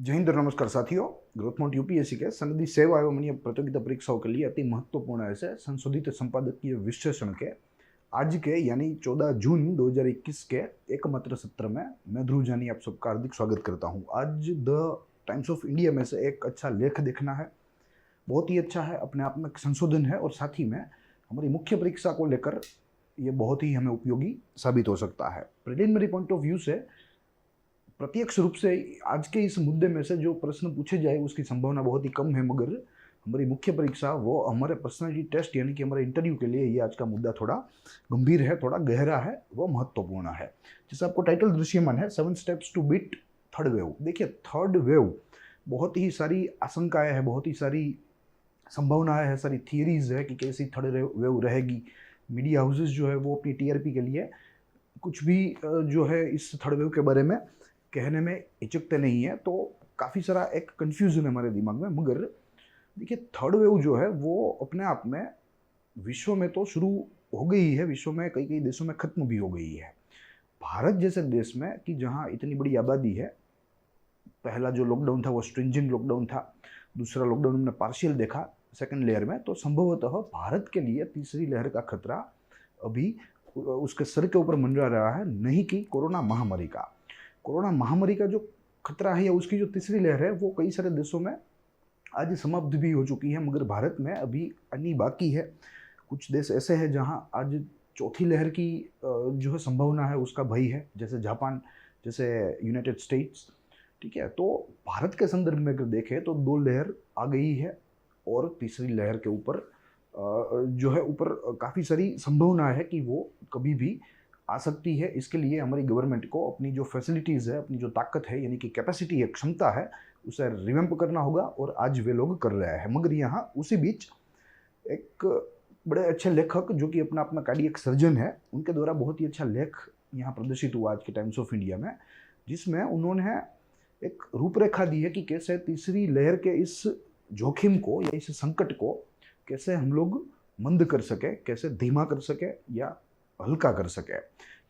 जय हिंद और नमस्कार साथियों। ग्रोथ माउंट यूपीएससी के सनदी सेवा एवं अन्य प्रतियोगिता परीक्षाओं के लिए अति महत्वपूर्ण ऐसे संशोधित संपादकीय विश्लेषण के आज के यानी 14 जून 2021 के एकमात्र सत्र में मैं ध्रुव जानी आप सबका हार्दिक स्वागत करता हूं। आज द टाइम्स ऑफ इंडिया में से एक अच्छा लेख देखना है, बहुत ही अच्छा है, अपने आप में संशोधन है और साथ ही में हमारी मुख्य परीक्षा को लेकर ये बहुत ही हमें उपयोगी साबित हो सकता है। प्रिलिमिनरी पॉइंट ऑफ व्यू से प्रत्यक्ष रूप से आज के इस मुद्दे में से जो प्रश्न पूछे जाए उसकी संभावना बहुत ही कम है, मगर हमारी मुख्य परीक्षा वो हमारे पर्सनालिटी टेस्ट यानी कि हमारे इंटरव्यू के लिए ये आज का मुद्दा थोड़ा गंभीर है, थोड़ा गहरा है, वो महत्वपूर्ण है। जैसे आपको टाइटल दृश्यमान है 7 steps to beat third wave. देखिए, थर्ड वेव बहुत ही सारी आशंकाएं हैं, बहुत ही सारी संभावनाएं है, सारी थियरीज है कि कैसी थर्ड वेव रहेगी। मीडिया हाउसेस जो है वो अपनी टीआरपी के लिए कुछ भी जो है इस थर्ड वेव के बारे में कहने में हिचकते नहीं है, तो काफ़ी सारा एक कन्फ्यूजन है हमारे दिमाग में। मगर देखिए, थर्ड वेव जो है वो अपने आप में विश्व में तो शुरू हो गई है, विश्व में कई कई देशों में ख़त्म भी हो गई है। भारत जैसे देश में कि जहाँ इतनी बड़ी आबादी है, पहला जो लॉकडाउन था वो स्ट्रिंजेंट लॉकडाउन था, दूसरा लॉकडाउन हमने पार्शियल देखा सेकेंड लेयर में, तो संभवतः भारत के लिए तीसरी लहर का खतरा अभी उसके सर के ऊपर मंडरा रहा है, नहीं कि कोरोना महामारी का। कोरोना महामारी का जो खतरा है या उसकी जो तीसरी लहर है वो कई सारे देशों में आज समाप्त भी हो चुकी है, मगर भारत में अभी आनी बाकी है। कुछ देश ऐसे हैं जहां आज चौथी लहर की जो है संभावना है, उसका भय है, जैसे जापान, जैसे यूनाइटेड स्टेट्स। ठीक है, तो भारत के संदर्भ में अगर देखें तो 2 लहर आ गई है और तीसरी लहर के ऊपर जो है ऊपर काफ़ी सारी संभावना है कि वो कभी भी आ सकती है। इसके लिए हमारी गवर्नमेंट को अपनी जो फैसिलिटीज़ है, अपनी जो ताकत है यानी कि कैपेसिटी है, क्षमता है, उसे रिवैम्प करना होगा और आज वे लोग कर रहे हैं। मगर यहाँ उसी बीच एक बड़े अच्छे लेखक जो कि अपना अपना कार्डियक सर्जन है, उनके द्वारा बहुत ही अच्छा लेख यहाँ प्रदर्शित हुआ आज के टाइम्स ऑफ इंडिया में, जिसमें उन्होंने एक रूपरेखा दी है कि कैसे तीसरी लहर के इस जोखिम को या इस संकट को कैसे हम लोग मंद कर सके, कैसे धीमा कर सके या हल्का कर सके।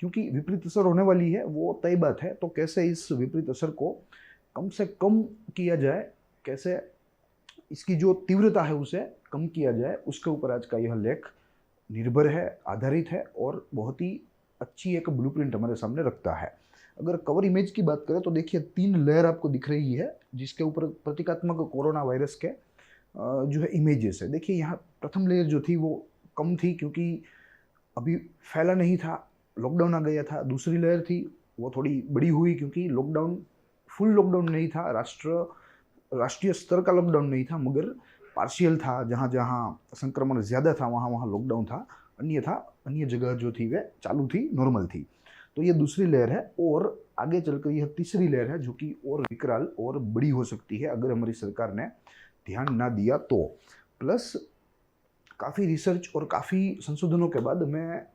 क्योंकि विपरीत असर होने वाली है, वो तय बात है, तो कैसे इस विपरीत असर को कम से कम किया जाए, कैसे इसकी जो तीव्रता है उसे कम किया जाए, उसके ऊपर आज का यह लेख निर्भर है, आधारित है और बहुत ही अच्छी एक ब्लूप्रिंट हमारे सामने रखता है। अगर कवर इमेज की बात करें तो देखिए 3 लेयर आपको दिख रही है, जिसके ऊपर प्रतीकात्मक कोरोना वायरस के जो है इमेजेस है। देखिए, यहाँ प्रथम लेयर जो थी वो कम थी क्योंकि अभी फैला नहीं था, लॉकडाउन आ गया था। दूसरी लहर थी वो थोड़ी बड़ी हुई क्योंकि लॉकडाउन फुल लॉकडाउन नहीं था, राष्ट्रीय स्तर का लॉकडाउन नहीं था, मगर पार्शियल था। जहाँ जहाँ संक्रमण ज़्यादा था वहाँ वहाँ लॉकडाउन था, अन्य जगह जो थी वे चालू थी, नॉर्मल थी। तो ये दूसरी लहर है और आगे चलकर यह तीसरी लहर है जो कि और विकराल और बड़ी हो सकती है अगर हमारी सरकार ने ध्यान ना दिया तो। प्लस काफ़ी रिसर्च और काफ़ी संशोधनों के बाद हमें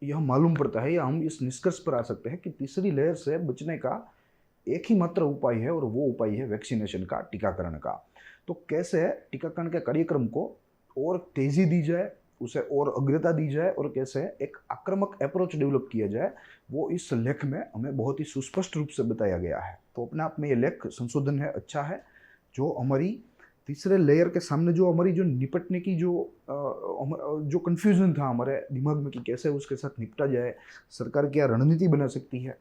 यह मालूम पड़ता है या हम इस निष्कर्ष पर आ सकते हैं कि तीसरी लहर से बचने का एक ही मात्र उपाय है और वो उपाय है वैक्सीनेशन का, टीकाकरण का। तो कैसे टीकाकरण के कार्यक्रम को और तेज़ी दी जाए, उसे और अग्रता दी जाए और कैसे एक आक्रामक अप्रोच डेवलप किया जाए, वो इस लेख में हमें बहुत ही सुस्पष्ट रूप से बताया गया है। तो अपने आप में ये लेख संशोधन है, अच्छा है, जो हमारी तीसरे लेयर के सामने जो हमारी जो निपटने की जो कन्फ्यूजन था हमारे दिमाग में कि कैसे उसके साथ निपटा जाए, सरकार क्या रणनीति बना सकती है,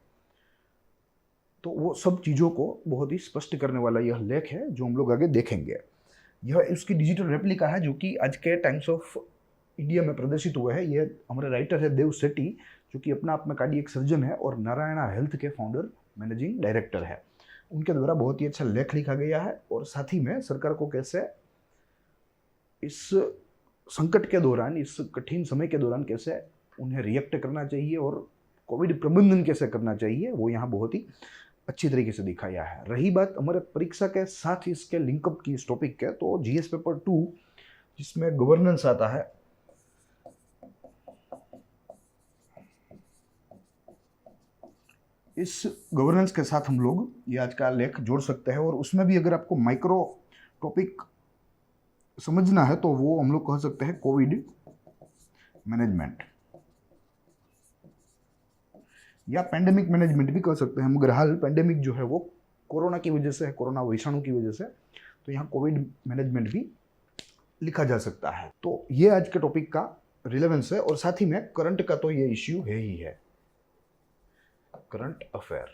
तो वो सब चीज़ों को बहुत ही स्पष्ट करने वाला यह लेख है जो हम लोग आगे देखेंगे। यह उसकी डिजिटल रेप्लिका है जो कि आज के टाइम्स ऑफ इंडिया में प्रदर्शित हुआ है। यह हमारे राइटर है देव सेठी, जो कि अपना आप में कार्डियक सर्जन है और नारायणा हेल्थ के फाउंडर मैनेजिंग डायरेक्टर है। उनके द्वारा बहुत ही अच्छा लेख लिखा गया है और साथ ही में सरकार को कैसे इस संकट के दौरान, इस कठिन समय के दौरान कैसे उन्हें रिएक्ट करना चाहिए और कोविड प्रबंधन कैसे करना चाहिए, वो यहाँ बहुत ही अच्छी तरीके से दिखाया है। रही बात हमारे परीक्षा के साथ इसके लिंकअप की, इस टॉपिक के, तो जीएस पेपर 2 जिसमें गवर्नेंस आता है, इस गवर्नेंस के साथ हम लोग ये आज का लेख जोड़ सकते हैं और उसमें भी अगर आपको माइक्रो टॉपिक समझना है तो वो हम लोग कह सकते हैं कोविड मैनेजमेंट या पेंडेमिक मैनेजमेंट भी कह सकते हैं, मगर हाल पेंडेमिक जो है वो कोरोना की वजह से है, कोरोना विषाणु की वजह से, तो यहाँ कोविड मैनेजमेंट भी लिखा जा सकता है। तो ये आज के टॉपिक का रिलेवेंस है, और साथ ही में करंट का तो ये इश्यू है ही है, करंट अफेयर,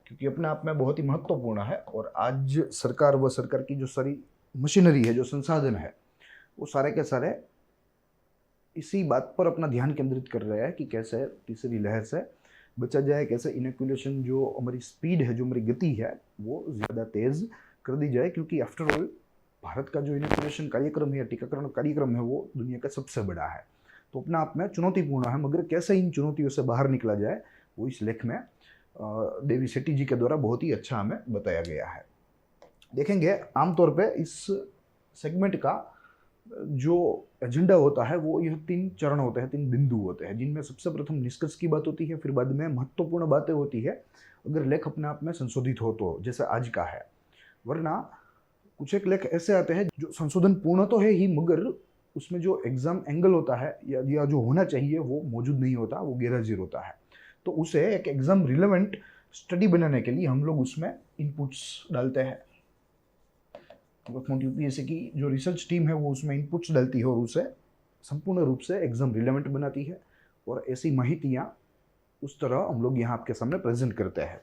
क्योंकि अपने आप में बहुत ही महत्वपूर्ण है। और आज सरकार व सरकार की जो सारी मशीनरी है, जो संसाधन है, वो सारे के सारे इसी बात पर अपना ध्यान केंद्रित कर रहे हैं कि कैसे तीसरी लहर से बचा जाए, कैसे इनोकुलेशन जो हमारी स्पीड है, जो हमारी गति है, वो ज़्यादा तेज़ कर दी जाए। क्योंकि आफ्टर ऑल भारत का जो इनोकुलेशन कार्यक्रम है, टीकाकरण कार्यक्रम है, वो दुनिया का सबसे बड़ा है। तो अपना आप में चुनौतीपूर्ण है, मगर कैसे इन चुनौतियों से बाहर निकला जाए, वो इस लेख में देवी सेठी जी के द्वारा बहुत ही अच्छा हमें बताया गया है। देखेंगे आमतौर पे इस सेगमेंट का जो एजेंडा होता है वो यह 3 चरण होते हैं, 3 बिंदु होते हैं, जिनमें सबसे प्रथम निष्कर्ष की बात होती है, फिर बाद में महत्वपूर्ण बातें होती है अगर लेख अपने आप में संशोधित हो तो, जैसे आज का है। वरना कुछ एक लेख ऐसे आते हैं जो संशोधन पूर्ण तो है ही, मगर उसमें जो एग्जाम एंगल होता है या जो होना चाहिए वो मौजूद नहीं होता, वो गैरहाजिर होता है। तो उसे एक एग्जाम रिलेवेंट स्टडी बनाने के लिए हम लोग उसमें इनपुट्स डालते हैं। गवर्नमेंट यूपीएससी की जो रिसर्च टीम है वो उसमें इनपुट्स डालती है और उसे संपूर्ण रूप से एग्जाम रिलेवेंट बनाती है, और ऐसी माहितियाँ उस तरह हम लोग यहाँ आपके सामने प्रेजेंट करते हैं।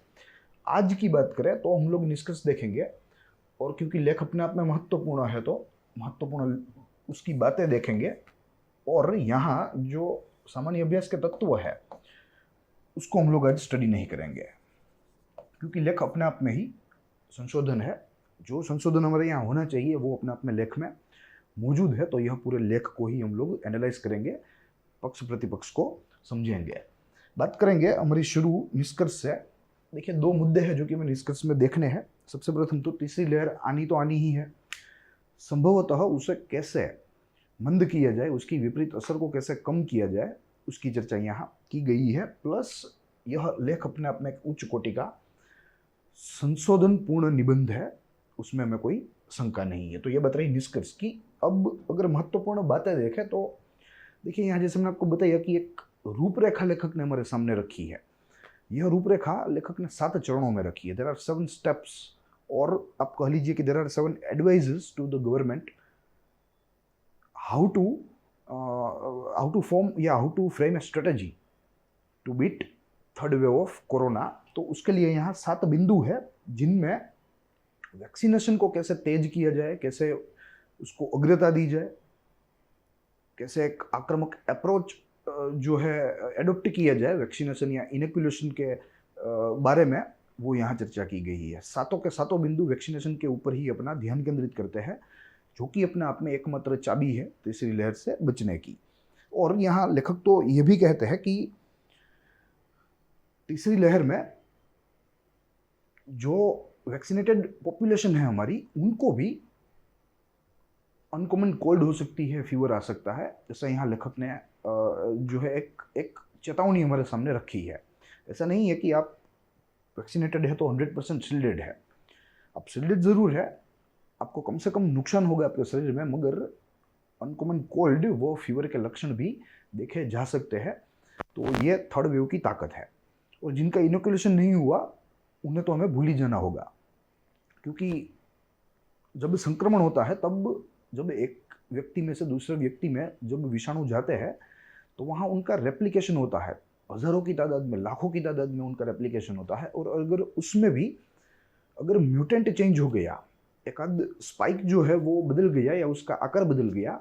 आज की बात करें तो हम लोग निष्कर्ष देखेंगे, और क्योंकि लेख अपने आप में महत्वपूर्ण है तो महत्वपूर्ण उसकी बातें देखेंगे, और यहाँ जो सामान्य अभ्यास के तत्व है उसको हम लोग आज स्टडी नहीं करेंगे, क्योंकि लेख अपने आप में ही संशोधन है। जो संशोधन हमारे यहाँ होना चाहिए वो अपने आप में लेख में मौजूद है, तो यह पूरे लेख को ही हम लोग एनालाइज करेंगे, पक्ष प्रतिपक्ष को समझेंगे। बात करेंगे हमारी शुरू निष्कर्ष से। देखिए 2 मुद्दे हैं जो कि हमें निष्कर्ष में देखने हैं। सबसे प्रथम तो तीसरी लहर आनी तो आनी ही है, संभवतः उसे कैसे मंद किया जाए, उसकी विपरीत असर को कैसे कम किया जाए, उसकी चर्चा यहाँ की गई है। प्लस यह लेख अपने आप में एक उच्च कोटि का संशोधन पूर्ण निबंध है, उसमें हमें कोई शंका नहीं है। तो ये बता रही निष्कर्ष की। अब अगर महत्वपूर्ण बातें देखें तो देखिए यहाँ जैसे मैंने आपको बताया कि एक रूपरेखा लेखक ने हमारे सामने रखी है। यह रूपरेखा लेखक ने 7 चरणों में रखी है। देयर आर 7 स्टेप्स, और आप कह लीजिए कि there are 7 advises to the government how to form या how to frame a strategy to beat third wave of corona. तो उसके लिए यहाँ 7 बिंदु है, जिनमें वैक्सीनेशन को कैसे तेज किया जाए, कैसे उसको अग्रता दी जाए, कैसे एक आक्रामक अप्रोच जो है एडोप्ट किया जाए वैक्सीनेशन या इनोकुलेशन के बारे में, वो यहाँ चर्चा की गई है। 7 के 7 बिंदु वैक्सीनेशन के ऊपर ही अपना ध्यान केंद्रित करते हैं, जो कि अपने आप में एकमात्र चाबी है तीसरी लहर से बचने की। और यहाँ लेखक तो ये भी कहते हैं कि तीसरी लहर में जो वैक्सीनेटेड पॉपुलेशन है हमारी, उनको भी अनकॉमन कोल्ड हो सकती है, फीवर आ सकता है। जैसा यहाँ लेखक ने जो है एक चेतावनी हमारे सामने रखी है। ऐसा नहीं है कि आप वैक्सीनेटेड है तो 100% शील्डेड है। आप शील्डेड ज़रूर है, आपको कम से कम नुकसान होगा आपके शरीर में, मगर अनकॉमन कोल्ड वो फीवर के लक्षण भी देखे जा सकते हैं। तो ये थर्ड वेव की ताकत है। और जिनका इनोकुलेशन नहीं हुआ उन्हें तो हमें भूल ही जाना होगा, क्योंकि जब संक्रमण होता है तब जब एक व्यक्ति में से दूसरे व्यक्ति में जब विषाणु जाते हैं तो वहाँ उनका रेप्लिकेशन होता है। हज़ारों की तादाद में, लाखों की तादाद में उनका रेप्लिकेशन होता है। और अगर उसमें भी अगर म्यूटेंट चेंज हो गया, एक आध स्पाइक जो है वो बदल गया या उसका आकार बदल गया,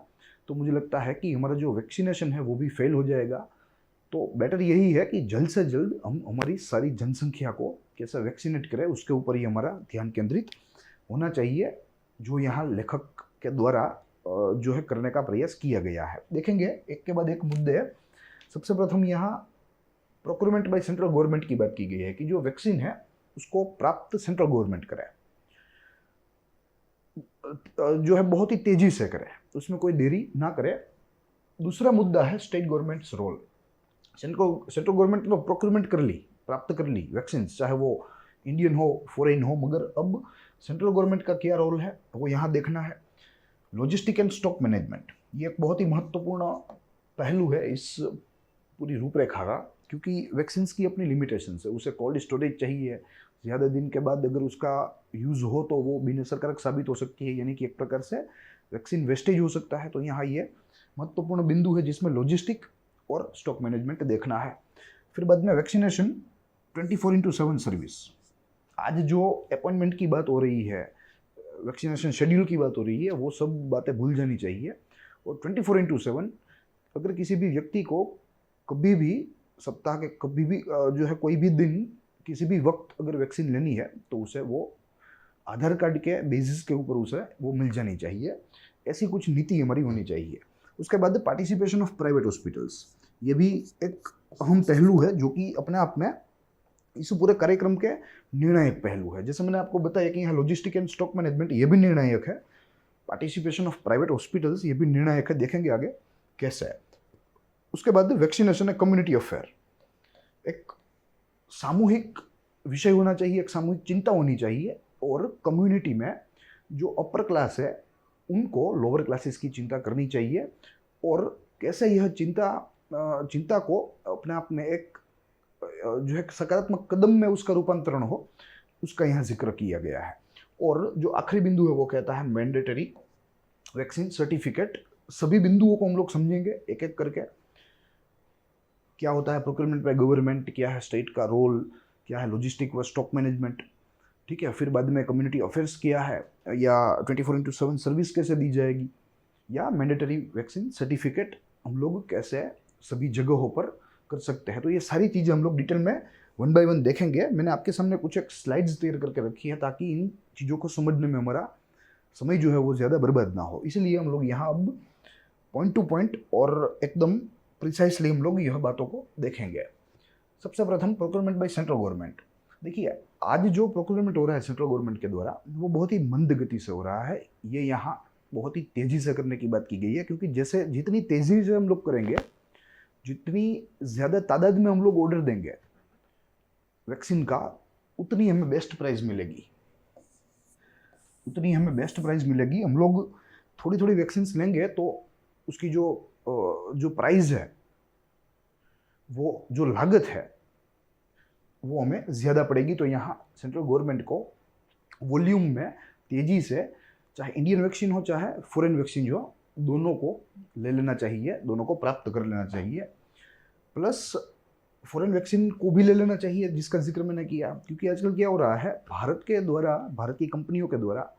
तो मुझे लगता है कि हमारा जो वैक्सीनेशन है वो भी फेल हो जाएगा। तो बेटर यही है कि जल्द से जल्द हम हमारी सारी जनसंख्या को कैसे वैक्सीनेट करें, उसके ऊपर ही हमारा ध्यान केंद्रित होना चाहिए, जो यहाँ लेखक के द्वारा जो है करने का प्रयास किया गया है। देखेंगे एक के बाद एक मुद्दे। सबसे प्रथम यहाँ प्रोक्योरमेंट बाय सेंट्रल गवर्नमेंट की बात की गई है कि जो वैक्सीन है उसको प्राप्त सेंट्रल गवर्नमेंट करे, जो है बहुत ही तेजी से करे, उसमें कोई देरी ना करे। दूसरा मुद्दा है state governments role. Central government ने प्रोक्योरमेंट कर ली, प्राप्त कर ली वैक्सीन, चाहे वो इंडियन हो फॉरेन हो, मगर अब सेंट्रल गवर्नमेंट का क्या रोल है वो यहाँ देखना है। लॉजिस्टिक एंड स्टॉक मैनेजमेंट, ये एक बहुत ही महत्वपूर्ण पहलू है इस पूरी रूपरेखा का, क्योंकि वैक्सीन्स की अपनी लिमिटेशंस है। उसे कोल्ड स्टोरेज चाहिए, ज़्यादा दिन के बाद अगर उसका यूज़ हो तो वो बिन असरकारक साबित हो सकती है, यानी कि एक प्रकार से वैक्सीन वेस्टेज हो सकता है। तो यहाँ ये महत्वपूर्ण बिंदु है जिसमें लॉजिस्टिक और स्टॉक मैनेजमेंट देखना है। फिर बाद में वैक्सीनेशन 24/7 सर्विस। आज जो अपॉइंटमेंट की बात हो रही है, वैक्सीनेशन शेड्यूल की बात हो रही है, वो सब बातें भूल जानी चाहिए। और 24/7 अगर किसी भी व्यक्ति को कभी भी सप्ताह के कभी भी जो है कोई भी दिन किसी भी वक्त अगर वैक्सीन लेनी है तो उसे वो आधार कार्ड के बेसिस के ऊपर उसे वो मिल जानी चाहिए। ऐसी कुछ नीति हमारी होनी चाहिए। उसके बाद पार्टिसिपेशन ऑफ प्राइवेट हॉस्पिटल्स, ये भी एक अहम पहलू है जो कि अपने आप में इस पूरे कार्यक्रम के निर्णायक पहलू है। जैसे मैंने आपको बताया कि यहाँ लॉजिस्टिक एंड स्टॉक मैनेजमेंट ये भी निर्णायक है, पार्टिसिपेशन ऑफ प्राइवेट हॉस्पिटल्स ये भी निर्णायक है, देखेंगे आगे कैसे है। उसके बाद वैक्सीनेशन है कम्युनिटी अफेयर, एक सामूहिक विषय होना चाहिए, एक सामूहिक चिंता होनी चाहिए। और कम्युनिटी में जो अपर क्लास है उनको लोअर क्लासेस की चिंता करनी चाहिए, और कैसे यह चिंता को अपने आप में एक जो है सकारात्मक कदम में उसका रूपांतरण हो, उसका यहाँ जिक्र किया गया है। और जो आखिरी बिंदु है वो कहता है मैंडेटरी वैक्सीन सर्टिफिकेट। सभी बिंदुओं को हम लोग समझेंगे एक एक करके। क्या होता है प्रोक्योरमेंट बाय गवर्नमेंट, क्या है स्टेट का रोल, क्या है लॉजिस्टिक व स्टॉक मैनेजमेंट, ठीक है। फिर बाद में कम्युनिटी अफेयर्स क्या है, या 24/7 सर्विस कैसे दी जाएगी, या मैंडेटरी वैक्सीन सर्टिफिकेट हम लोग कैसे सभी जगहों पर कर सकते हैं। तो ये सारी चीज़ें हम लोग डिटेल में 1 बाय 1 देखेंगे। मैंने आपके सामने कुछ एक स्लाइड्स तैयार करके रखी है ताकि इन चीज़ों को समझने में हमारा समय जो है वो ज़्यादा बर्बाद ना हो। इसलिए हम लोग यहाँ अब पॉइंट टू पॉइंट और एकदम प्रिसाइसली हम लोग यह बातों को देखेंगे। सबसे प्रथम प्रोक्योरमेंट बाय सेंट्रल गवर्नमेंट। देखिए, आज जो प्रोक्योरमेंट हो रहा है सेंट्रल गवर्नमेंट के द्वारा वो बहुत ही मंद गति से हो रहा है। ये यहाँ बहुत ही तेज़ी से करने की बात की गई है, क्योंकि जैसे जितनी तेज़ी से हम लोग करेंगे, जितनी ज़्यादा तादाद में हम लोग ऑर्डर देंगे वैक्सीन का, उतनी हमें बेस्ट प्राइस मिलेगी, उतनी हमें बेस्ट प्राइस मिलेगी। हम लोग थोड़ी थोड़ी वैक्सीन लेंगे तो उसकी जो प्राइस है, वो जो लागत है वो हमें ज़्यादा पड़ेगी। तो यहाँ सेंट्रल गवर्नमेंट को वॉल्यूम में तेज़ी से, चाहे इंडियन वैक्सीन हो चाहे फॉरेन वैक्सीन हो, दोनों को ले लेना चाहिए, दोनों को प्राप्त कर लेना चाहिए। प्लस फॉरेन वैक्सीन को भी ले लेना चाहिए जिसका जिक्र मैंने किया, क्योंकि आजकल क्या हो रहा है, भारत के द्वारा, भारतीय कंपनियों के द्वारा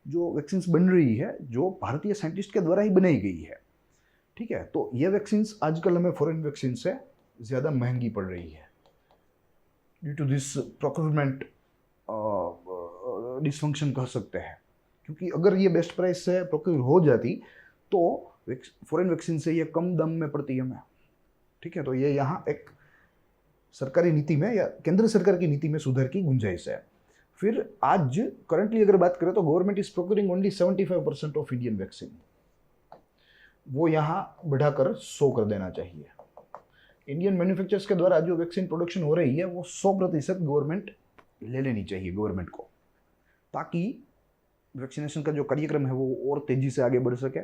जो वैक्सीन बन रही है, जो भारतीय साइंटिस्ट के द्वारा ही बनाई गई है, ठीक है। तो ये वैक्सीन आजकल हमें फॉरेन वैक्सीन से ज़्यादा महंगी पड़ रही है due to this procurement dysfunction कह सकते हैं। क्योंकि अगर ये बेस्ट प्राइस से प्रोक्योर हो जाती तो फॉरेन वैक्सीन से ये कम दाम में पड़ती हमें, ठीक है। तो ये यहाँ एक सरकारी नीति में या केंद्र सरकार की नीति में सुधार की गुंजाइश है। फिर आज करंटली अगर बात करें तो government is procuring only 75% of Indian vaccine, वो यहाँ बढ़ाकर 100 कर देना चाहिए। इंडियन मैन्युफैक्चरर्स के द्वारा जो वैक्सीन प्रोडक्शन हो रही है वो 100% गवर्नमेंट ले लेनी चाहिए गवर्नमेंट को, ताकि वैक्सीनेशन का जो कार्यक्रम है वो और तेजी से आगे बढ़ सके,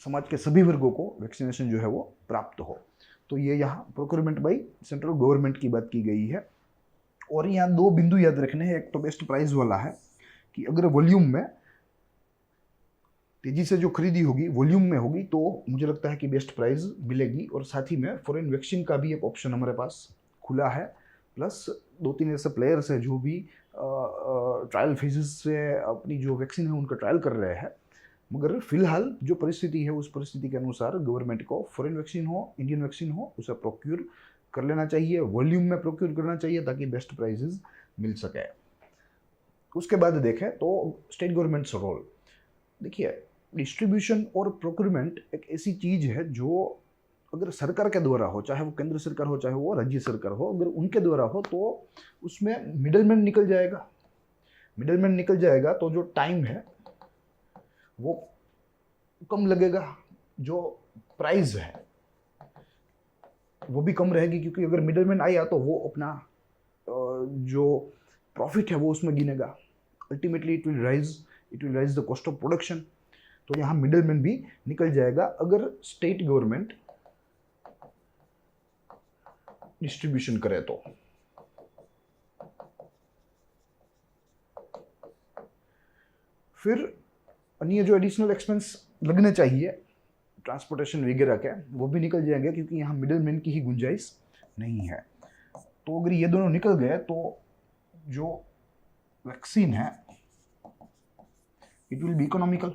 समाज के सभी वर्गों को वैक्सीनेशन जो है वो प्राप्त हो। तो ये यहाँ प्रोक्योरमेंट बाय सेंट्रल गवर्नमेंट की बात की गई है। और यहाँ दो बिंदु याद रखने हैं। एक तो बेस्ट प्राइस वाला है कि अगर वॉल्यूम में तेजी से जो खरीदी होगी, वॉल्यूम में होगी, तो मुझे लगता है कि बेस्ट प्राइस मिलेगी। और साथ ही में फॉरेन वैक्सीन का भी एक ऑप्शन हमारे पास खुला है। प्लस 2-3 ऐसे प्लेयर्स हैं जो भी ट्रायल फेजेस से अपनी जो वैक्सीन है उनका ट्रायल कर रहे हैं। मगर फिलहाल जो परिस्थिति है उस परिस्थिति के अनुसार गवर्नमेंट को फॉरेन वैक्सीन हो, इंडियन वैक्सीन हो, उसे प्रोक्योर कर लेना चाहिए, वॉल्यूम में प्रोक्योर करना चाहिए ताकि बेस्ट प्राइसेस मिल सके। उसके बाद देखें तो स्टेट गवर्नमेंट्स रोल। देखिए, डिस्ट्रीब्यूशन और प्रोक्योरमेंट एक ऐसी चीज़ है जो अगर सरकार के द्वारा हो, चाहे वो केंद्र सरकार हो चाहे वो राज्य सरकार हो, अगर उनके द्वारा हो तो उसमें मिडलमैन निकल जाएगा। मिडलमैन निकल जाएगा तो जो टाइम है वो कम लगेगा, जो प्राइस है वो भी कम रहेगी, क्योंकि अगर मिडलमैन आया तो वो अपना जो प्रॉफिट है वो उसमें गिनेगा। Ultimately it will raise the cost of production. तो यहाँ मिडलमैन भी निकल जाएगा अगर स्टेट गवर्नमेंट डिस्ट्रीब्यूशन करे तो। फिर अन्य जो एडिशनल एक्सपेंस लगने चाहिए ट्रांसपोर्टेशन वगैरह के, वो भी निकल जाएंगे क्योंकि यहाँ मिडिल मैन की ही गुंजाइश नहीं है। तो अगर ये दोनों निकल गए तो जो वैक्सीन है it will be economical,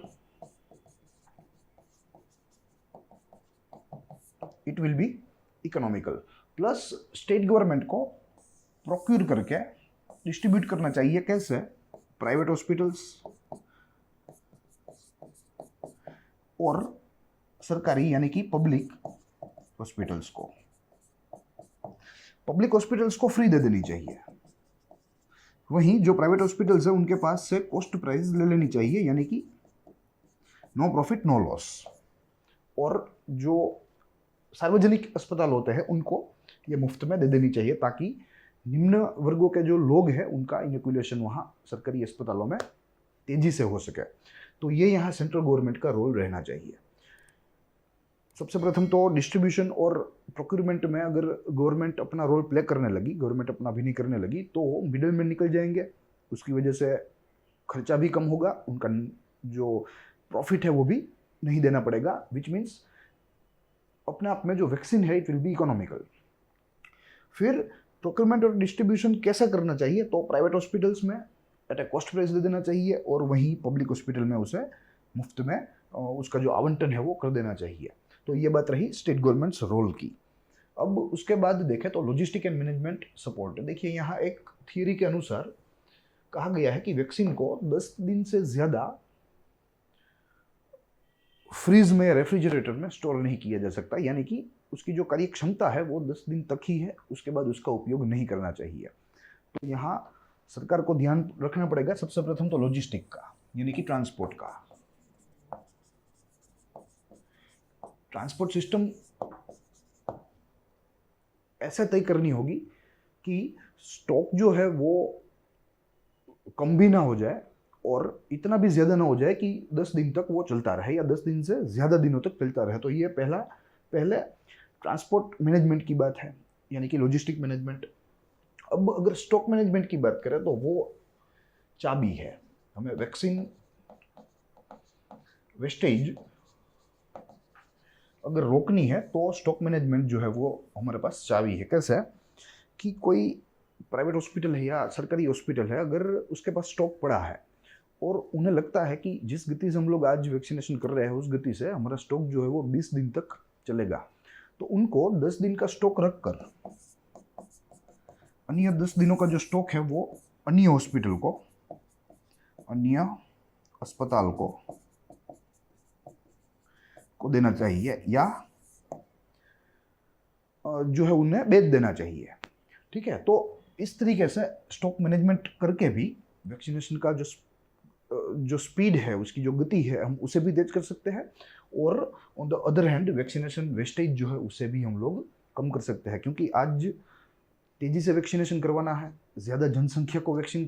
it will be economical. Plus state government को प्रोक्यूर करके डिस्ट्रीब्यूट करना चाहिए। कैसे? प्राइवेट हॉस्पिटल्स और सरकारी यानी कि पब्लिक हॉस्पिटल्स को। पब्लिक हॉस्पिटल्स को फ्री दे देनी चाहिए, वहीं जो प्राइवेट हॉस्पिटल्स है उनके पास से कॉस्ट प्राइस ले लेनी चाहिए, यानी कि नो प्रॉफिट नो लॉस। और जो सार्वजनिक अस्पताल होते हैं उनको ये मुफ्त में दे देनी चाहिए, ताकि निम्न वर्गों के जो लोग हैं उनका इनोकुलेशन वहाँ सरकारी अस्पतालों में तेजी से हो सके। तो ये यहाँ सेंट्रल गवर्नमेंट का रोल रहना चाहिए। सबसे प्रथम तो डिस्ट्रीब्यूशन और प्रोक्यूरमेंट में अगर गवर्नमेंट अपना रोल प्ले करने लगी, गवर्नमेंट अपना अभिनय करने लगी, तो मिडिल में निकल जाएंगे, उसकी वजह से खर्चा भी कम होगा, उनका जो प्रॉफिट है वो भी नहीं देना पड़ेगा, विच मीन्स अपने आप में जो वैक्सीन है इट विल बी इकोनॉमिकल। फिर प्रोक्यूरमेंट और डिस्ट्रीब्यूशन कैसा करना चाहिए? तो प्राइवेट हॉस्पिटल्स में एट ए कॉस्ट प्राइस दे देना चाहिए और वहीं पब्लिक हॉस्पिटल में उसे मुफ्त में उसका जो आवंटन है वो कर देना चाहिए। तो ये बात रही स्टेट गवर्नमेंट्स रोल की। अब उसके बाद देखें तो लॉजिस्टिक एंड मैनेजमेंट सपोर्ट। देखिए यहाँ एक थियरी के अनुसार कहा गया है कि वैक्सीन को 10 दिन से ज़्यादा फ्रीज में, रेफ्रिजरेटर में स्टोर नहीं किया जा सकता, यानी कि उसकी जो कार्य क्षमता है वो 10 दिन तक ही है, उसके बाद उसका उपयोग नहीं करना चाहिए। तो यहाँ सरकार को ध्यान रखना पड़ेगा सबसे प्रथम तो लॉजिस्टिक का, यानी कि ट्रांसपोर्ट का। ट्रांसपोर्ट सिस्टम ऐसे तय करनी होगी कि स्टॉक जो है वो कम भी ना हो जाए और इतना भी ज़्यादा ना हो जाए कि 10 दिन तक वो चलता रहे या 10 दिन से ज़्यादा दिनों तक चलता रहे। तो ये पहले ट्रांसपोर्ट मैनेजमेंट की बात है, यानी कि लॉजिस्टिक मैनेजमेंट। अब अगर स्टॉक मैनेजमेंट की बात करें तो वो चाबी है। हमें वैक्सीन वेस्टेज अगर रोकनी है तो स्टॉक मैनेजमेंट जो है वो हमारे पास चाबी है। कैसे है कि कोई प्राइवेट हॉस्पिटल है या सरकारी हॉस्पिटल है, अगर उसके पास स्टॉक पड़ा है और उन्हें लगता है कि जिस गति से हम लोग आज वैक्सीनेशन कर रहे हैं उस गति से हमारा स्टॉक जो है वो 20 दिन तक चलेगा, तो उनको 10 दिन का स्टॉक रखकर अन्य 10 दिनों का जो स्टॉक है वो अन्य हॉस्पिटल को, अन्य अस्पताल को देना चाहिए या जो है उन्हें बेच देना चाहिए। ठीक है, तो इस तरीके से स्टॉक मैनेजमेंट करके भी वैक्सीनेशन का जो स्पीड है, उसकी जो गति है, हम उसे भी तेज कर सकते हैं और on the other hand vaccination wastage जो है उसे भी हम लोग कम कर सकते हैं। क्योंकि आज तेज़ी से वैक्सीनेशन करवाना है, ज़्यादा जनसंख्या को वैक्सीन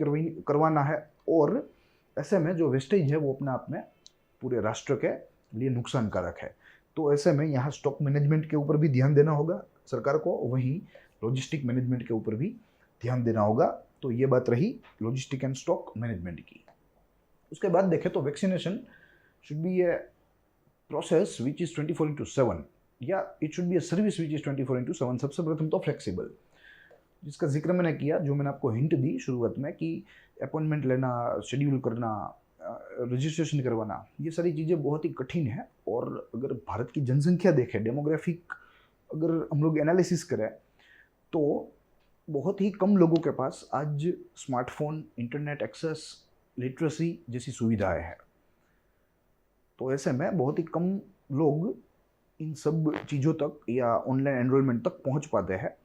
करवाना है और ऐसे में जो वेस्टेज है वो अपने आप में पूरे राष्ट्र के लिए नुकसानकारक है। तो ऐसे में यहाँ स्टॉक मैनेजमेंट के ऊपर भी ध्यान देना होगा सरकार को, वहीं लॉजिस्टिक मैनेजमेंट के ऊपर भी ध्यान देना होगा। तो ये बात रही लॉजिस्टिक एंड स्टॉक मैनेजमेंट की। उसके बाद देखें तो vaccination should be a process which is 24/7 या it should be a service which is 24/7। सबसे प्रथम तो फ्लेक्सिबल, जिसका जिक्र मैंने किया, जो मैंने आपको हिंट दी शुरुआत में कि अपॉइंटमेंट लेना, शेड्यूल करना, रजिस्ट्रेशन करवाना, ये सारी चीज़ें बहुत ही कठिन है। और अगर भारत की जनसंख्या देखें, डेमोग्राफिक अगर हम लोग एनालिसिस करें तो बहुत ही कम लोगों के पास आज स्मार्टफोन, इंटरनेट एक्सेस, लिटरेसी जैसी सुविधाएं हैं। तो ऐसे में बहुत ही कम लोग इन सब चीज़ों तक या ऑनलाइन एनरोलमेंट तक पहुंच पाते हैं।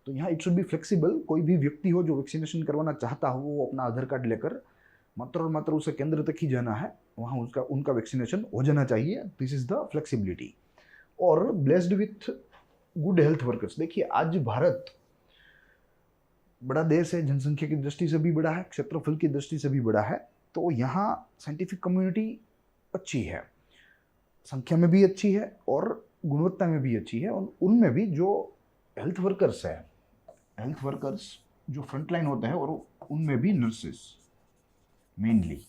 तो यहाँ इट शुड बी फ्लेक्सिबल। कोई भी व्यक्ति हो जो वैक्सीनेशन करवाना चाहता हो वो अपना आधार कार्ड लेकर मात्र और मात्र उसे केंद्र तक ही जाना है, वहाँ उनका वैक्सीनेशन हो जाना चाहिए। This is the flexibility. और blessed with good health workers. देखिए आज भारत बड़ा देश है, जनसंख्या की दृष्टि से भी बड़ा है, क्षेत्रफल की दृष्टि से भी बड़ा है। तो यहाँ साइंटिफिक कम्युनिटी अच्छी है, संख्या में भी अच्छी है और गुणवत्ता में भी अच्छी है। और उनमें भी जो हेल्थ वर्कर्स है, हेल्थ वर्कर्स जो फ्रंटलाइन होते हैं, और उनमें भी नर्सेस मेनली,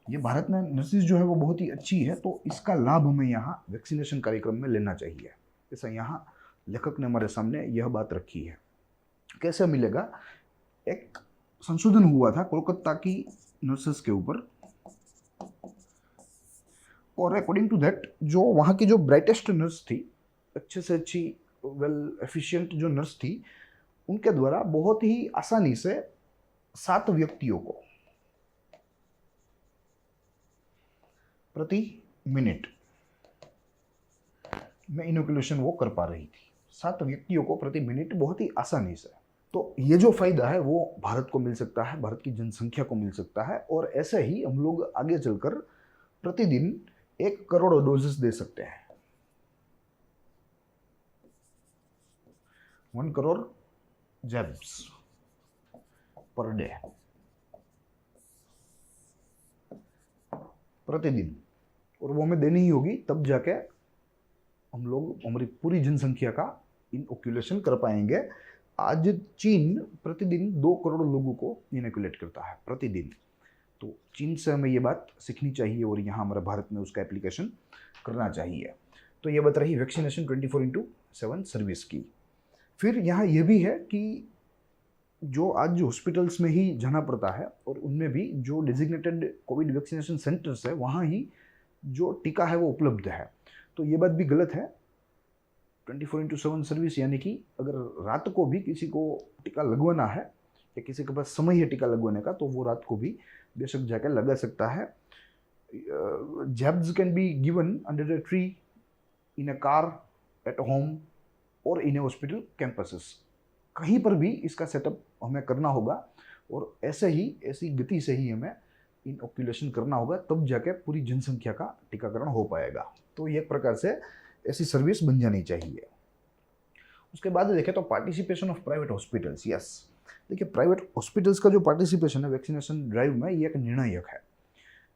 ये भारत में नर्सिस जो है वो बहुत ही अच्छी है, तो इसका लाभ हमें यहाँ वैक्सीनेशन कार्यक्रम में लेना चाहिए। ऐसा यहाँ लेखक ने हमारे सामने यह बात रखी है। कैसे मिलेगा? एक संशोधन हुआ था कोलकाता की नर्सेस के ऊपर, और अकॉर्डिंग टू दैट जो वहाँ की जो ब्राइटेस्ट नर्स थी, अच्छे से अच्छी वेल एफिशिएंट जो नर्स थी, उनके द्वारा बहुत ही आसानी से 7 व्यक्तियों को प्रति मिनट में इनोकुलेशन वो कर पा रही थी। 7 व्यक्तियों को प्रति मिनट बहुत ही आसानी से। तो ये जो फायदा है वो भारत को मिल सकता है, भारत की जनसंख्या को मिल सकता है, और ऐसे ही हम लोग आगे चलकर प्रतिदिन 1 करोड़ डोजेस दे सकते हैं। 1 करोड़ जैब्स पर डे प्रतिदिन, और वो हमें देनी ही होगी, तब जाके हम लोग हमारी पूरी जनसंख्या का इनोकुलेशन कर पाएंगे। आज चीन प्रतिदिन 2 करोड़ लोगों को इनोकुलेट करता है प्रतिदिन, तो चीन से हमें ये बात सीखनी चाहिए और यहाँ हमारे भारत में उसका एप्लीकेशन करना चाहिए। तो ये बात रही वैक्सीनेशन 24/7 सर्विस की। फिर यहाँ ये भी है कि जो आज हॉस्पिटल्स में ही जाना पड़ता है, और उनमें भी जो डेजिग्नेटेड कोविड वैक्सीनेशन सेंटर्स है वहाँ ही जो टीका है वो उपलब्ध है। तो ये बात भी गलत है। 24/7 सर्विस यानी कि अगर रात को भी किसी को टीका लगवाना है या किसी के पास समय है टीका लगवाने का, तो वो रात को भी बेशक जाकर लगा सकता है। Jabs can be given under the tree, in a car, at home और इन ए हॉस्पिटल कैंपसेस। कहीं पर भी इसका सेटअप हमें करना होगा, और ऐसी गति से ही हमें इनोकुलेशन करना होगा, तब जाके पूरी जनसंख्या का टीकाकरण हो पाएगा। तो ये एक प्रकार से ऐसी सर्विस बन जानी चाहिए। उसके बाद देखें तो participation of private hospitals. Yes, देखिए प्राइवेट हॉस्पिटल्स का जो पार्टिसिपेशन है वैक्सीनेशन ड्राइव में, ये एक निर्णायक है,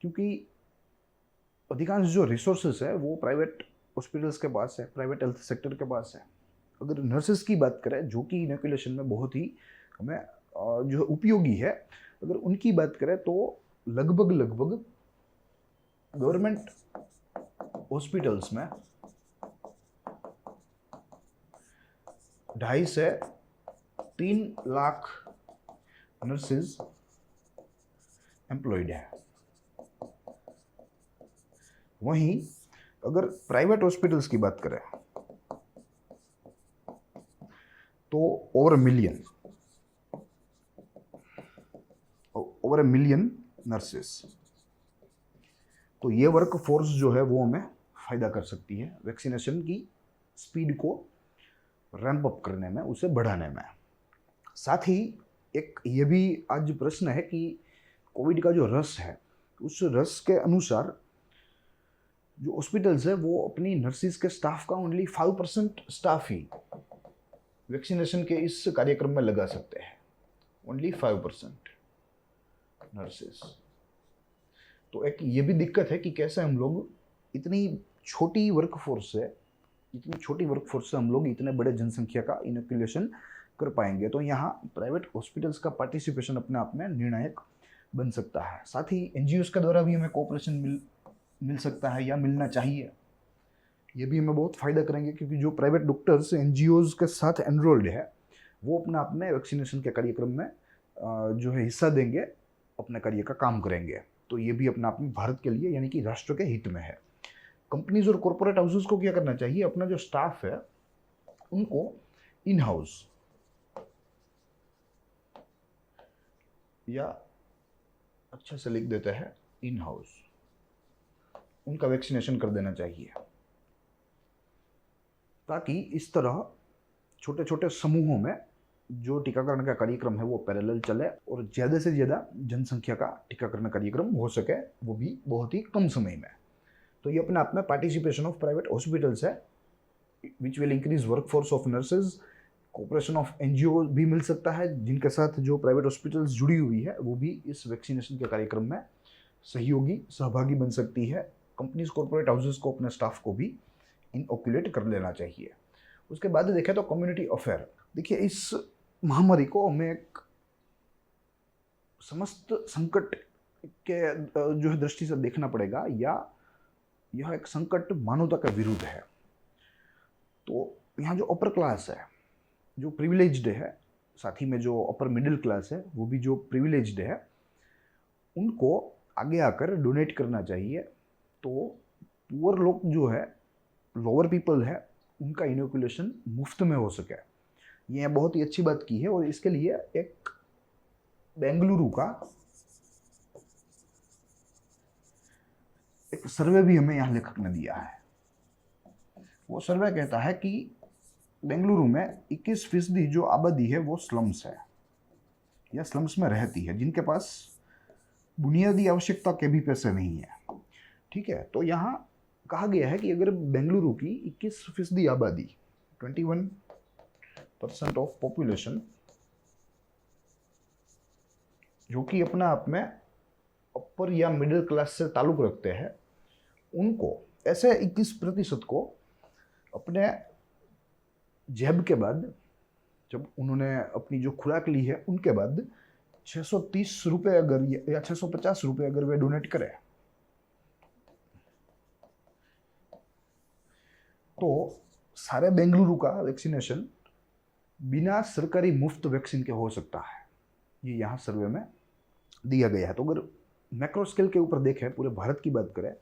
क्योंकि अधिकांश जो रिसोर्सेस है वो प्राइवेट हॉस्पिटल्स के पास है, प्राइवेट हेल्थ सेक्टर के पास है। अगर नर्सेस की बात करें जो कि इनोकुलेशन में बहुत ही हमें जो उपयोगी है, अगर उनकी बात करें तो लगभग गवर्नमेंट हॉस्पिटल्स में 2.5 से 3 लाख नर्सेज एम्प्लॉयड है। वहीं अगर प्राइवेट हॉस्पिटल्स की बात करें तो ओवर अ मिलियन नर्सेस। तो ये वर्क फोर्स जो है वो हमें फ़ायदा कर सकती है वैक्सीनेशन की स्पीड को रैंप अप करने में, उसे बढ़ाने में। साथ ही एक ये भी आज प्रश्न है कि कोविड का जो रस है, उस रस के अनुसार जो हॉस्पिटल्स है वो अपनी नर्सिस के स्टाफ का ओनली 5% स्टाफ ही वैक्सीनेशन के इस कार्यक्रम में लगा सकते हैं। Only 5% nurses. तो एक ये भी दिक्कत है कि कैसे हम लोग इतनी छोटी वर्कफोर्स से हम लोग इतने बड़े जनसंख्या का इनोकुलेशन कर पाएंगे। तो यहाँ प्राइवेट हॉस्पिटल्स का पार्टिसिपेशन अपने आप में निर्णायक बन सकता है। साथ ही एनजीओज के द्वारा भी हमें कोऑपरेशन मिल सकता है या मिलना चाहिए। ये भी हमें बहुत फ़ायदा करेंगे, क्योंकि जो प्राइवेट डॉक्टर्स एनजीओज के साथ एनरोल्ड है वो अपने आप में वैक्सीनेशन के कार्यक्रम में जो है हिस्सा देंगे, अपने कार्य का काम करेंगे। तो ये भी अपने आप में भारत के लिए यानी कि राष्ट्र के हित में है। कंपनीज और कॉरपोरेट हाउसेस को क्या करना चाहिए, अपना जो स्टाफ है उनको इन हाउस या अच्छा से लिख देते हैं इन हाउस, उनका वैक्सीनेशन कर देना चाहिए, ताकि इस तरह छोटे छोटे समूहों में जो टीकाकरण का कार्यक्रम है वो पैरेलल चले और ज़्यादा से ज़्यादा जनसंख्या का टीकाकरण कार्यक्रम हो सके, वो भी बहुत ही कम समय में। तो ये अपने आप में पार्टिसिपेशन ऑफ प्राइवेट हॉस्पिटल्स है, which will increase workforce of nurses. Cooperation of NGO भी मिल सकता है, जिनके साथ जो प्राइवेट हॉस्पिटल्स जुड़ी हुई है वो भी इस वैक्सीनेशन के कार्यक्रम में सहभागी बन सकती है। कंपनीज कॉर्पोरेट हाउसेस को अपने स्टाफ को भी इनओकुलेट कर लेना चाहिए। उसके बाद देखें तो कम्युनिटी अफेयर। देखिए इस महामारी को हमें एक समस्त संकट के जो है दृष्टि से देखना पड़ेगा, या यह एक संकट मानवता के विरुद्ध है। तो यहाँ जो अपर क्लास है, जो प्रिविलेज्ड है, साथ ही में जो अपर मिडिल क्लास है वो भी जो प्रिविलेज्ड है, उनको आगे आकर डोनेट करना चाहिए। तो पुअर लोग जो है, लोअर पीपल है, उनका इनोकुलेशन मुफ्त में हो सके, ये बहुत ही अच्छी बात की है। और इसके लिए एक बेंगलुरु का एक सर्वे भी हमें यहाँ लेखक ने दिया है। वो सर्वे कहता है कि बेंगलुरु में 21% जो आबादी है वो स्लम्स है या स्लम्स में रहती है, जिनके पास बुनियादी आवश्यकता के भी पैसे नहीं है। ठीक है, तो यहाँ कहा गया है कि अगर बेंगलुरु की 21% आबादी, 21% ऑफ पॉपुलेशन, जो कि अपना आप में अपर या मिडिल क्लास से ताल्लुक रखते हैं, उनको ऐसे 21% को अपने जेब के बाद, जब उन्होंने अपनी जो खुराक ली है उनके बाद 630 रुपये अगर या 650 रुपये अगर वे डोनेट करें, तो सारे बेंगलुरु का वैक्सीनेशन बिना सरकारी मुफ्त वैक्सीन के हो सकता है। ये यहाँ सर्वे में दिया गया है। तो अगर मैक्रो स्केल के ऊपर देखें, पूरे भारत की बात करें,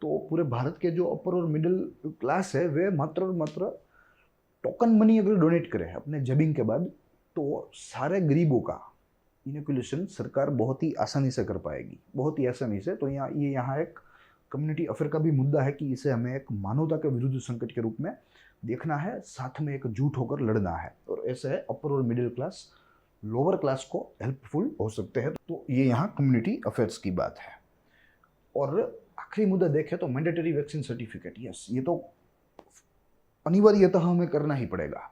तो पूरे भारत के जो अपर और मिडिल क्लास है वे मात्र और मात्र टोकन मनी अगर डोनेट करें अपने जबिंग के बाद, तो सारे गरीबों का इनोकुलेशन सरकार बहुत ही आसानी से कर पाएगी, बहुत ही आसानी से। तो यहाँ एक कम्युनिटी अफेयर का भी मुद्दा है कि इसे हमें एक मानवता के विरुद्ध संकट के रूप में देखना है, साथ में एकजुट होकर लड़ना है, और ऐसे अपर और मिडिल क्लास, लोअर क्लास को हेल्पफुल हो सकते हैं। तो ये यहाँ कम्युनिटी अफेयर्स की बात है। और आखिरी मुद्दा देखें तो मैंडेटरी वैक्सीन सर्टिफिकेट, यस, ये तो अनिवार्यतः हमें करना ही पड़ेगा,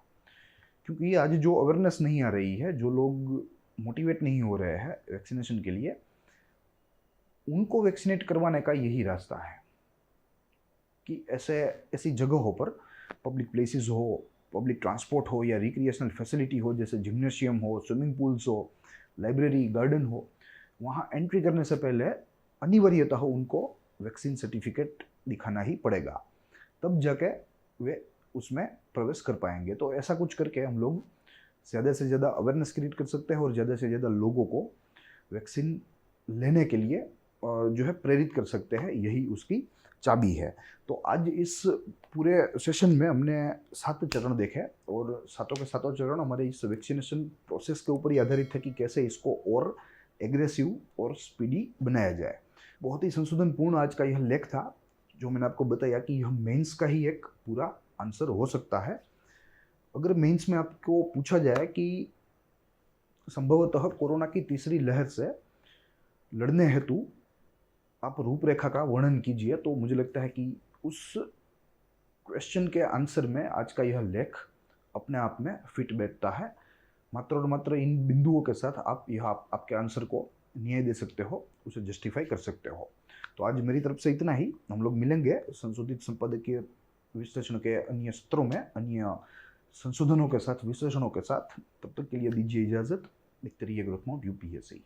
क्योंकि ये आज जो अवेयरनेस नहीं आ रही है, जो लोग मोटिवेट नहीं हो रहे हैं वैक्सीनेशन के लिए, उनको वैक्सीनेट करवाने का यही रास्ता है कि ऐसी जगहों पर, पब्लिक प्लेसेस हो, पब्लिक ट्रांसपोर्ट हो या रिक्रिएशनल फैसिलिटी हो, जैसे जिम्नेशियम हो, स्विमिंग पूल्स हो, लाइब्रेरी, गार्डन हो, वहाँ एंट्री करने से पहले अनिवार्यतः उनको वैक्सीन सर्टिफिकेट दिखाना ही पड़ेगा, तब जाके वे उसमें प्रवेश कर पाएंगे। तो ऐसा कुछ करके हम लोग ज़्यादा से ज़्यादा अवेयरनेस क्रिएट कर सकते हैं और ज़्यादा से ज़्यादा लोगों को वैक्सीन लेने के लिए जो है प्रेरित कर सकते हैं, यही उसकी चाबी है। तो आज इस पूरे सेशन में हमने 7 चरण देखे, और सातों के सातों चरण हमारे इस वैक्सीनेशन प्रोसेस के ऊपर ही आधारित है कि कैसे इसको और एग्रेसिव और स्पीडी बनाया जाए। बहुत ही संशोधनपूर्ण आज का यह लेख था, जो मैंने आपको बताया कि यह मेंस का ही एक पूरा आंसर हो सकता है। अगर मेंस में आपको पूछा जाए कि संभवतः कोरोना की तीसरी लहर से लड़ने हेतु आप रूपरेखा का वर्णन कीजिए, तो मुझे लगता है कि उस क्वेश्चन के आंसर में आज का यह लेख अपने आप में फिट बैठता है। मात्र और मात्र इन बिंदुओं के साथ आप आपके आंसर को न्याय दे सकते हो, उसे जस्टिफाई कर सकते हो। तो आज मेरी तरफ से इतना ही। हम लोग मिलेंगे संशोधित संपादकीय विश्लेषण के अन्य सत्रों में, अन्य संशोधनों के साथ, विश्लेषणों के साथ। तब तक के लिए दीजिए इजाज़त। देखते रहिए ग्रोथ मोड यूपीएससी।